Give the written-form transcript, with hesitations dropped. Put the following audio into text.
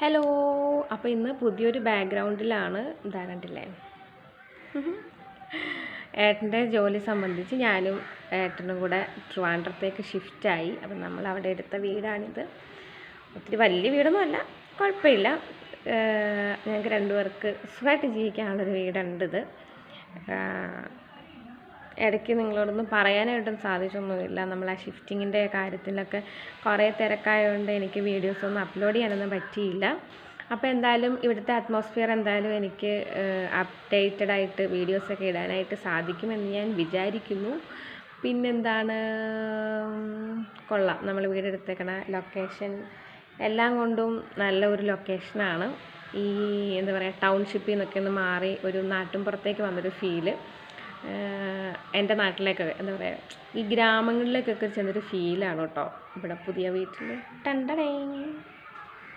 Hello. അപ്പോൾ ഇന്ന് പുതിയൊരു ബാക്ക്ഗ്രൗണ്ടിലാണ് ഇതാ കണ്ടില്ലേ, ഏട്ടൻ്റെ ജോലി സംബന്ധിച്ച് ഞാനും ഏട്ടനും കൂടെ ട്രിവാൻഡ്രത്തേക്ക് ഷിഫ്റ്റായി. അപ്പം നമ്മൾ അവിടെ എടുത്ത വീടാണിത്. ഒത്തിരി വലിയ വീടൊന്നുമല്ല, കുഴപ്പമില്ല. ഞങ്ങൾക്ക് രണ്ടുപേർക്ക് സുഖമായിട്ട് ജീവിക്കാനുള്ളൊരു വീടുണ്ടിത്. ഇടയ്ക്ക് നിങ്ങളോടൊന്നും പറയാനായിട്ടും സാധിച്ചൊന്നുമില്ല. നമ്മൾ ആ ഷിഫ്റ്റിങ്ങിൻ്റെ കാര്യത്തിലൊക്കെ കുറേ തിരക്കായതുകൊണ്ട് എനിക്ക് വീഡിയോസൊന്നും അപ്ലോഡ് ചെയ്യാനൊന്നും പറ്റിയില്ല. അപ്പോൾ എന്തായാലും ഇവിടുത്തെ അറ്റ്മോസ്ഫിയർ എന്തായാലും എനിക്ക് അപ്ഡേറ്റഡ് ആയിട്ട് വീഡിയോസൊക്കെ ഇടാനായിട്ട് സാധിക്കുമെന്ന് ഞാൻ വിചാരിക്കുന്നു. പിന്നെന്താണ്, കൊള്ളാം. നമ്മൾ വീടെടുത്തേക്കണ ലൊക്കേഷൻ എല്ലാം കൊണ്ടും നല്ല ഒരു ലൊക്കേഷനാണ്. ഈ എന്താ പറയുക, ടൗൺഷിപ്പിൽ നിന്നൊക്കെ ഒന്ന് മാറി ഒരു നാട്ടിൻപുറത്തേക്ക് വന്നൊരു ഫീല്. എൻ്റെ നാട്ടിലേക്കൊക്കെ എന്താ പറയുക, ഈ ഗ്രാമങ്ങളിലേക്കൊക്കെ ചെന്നൊരു ഫീലാണ് കേട്ടോ ഇവിടെ പുതിയ വീട്ടിൽ. ടണ്ടടേ.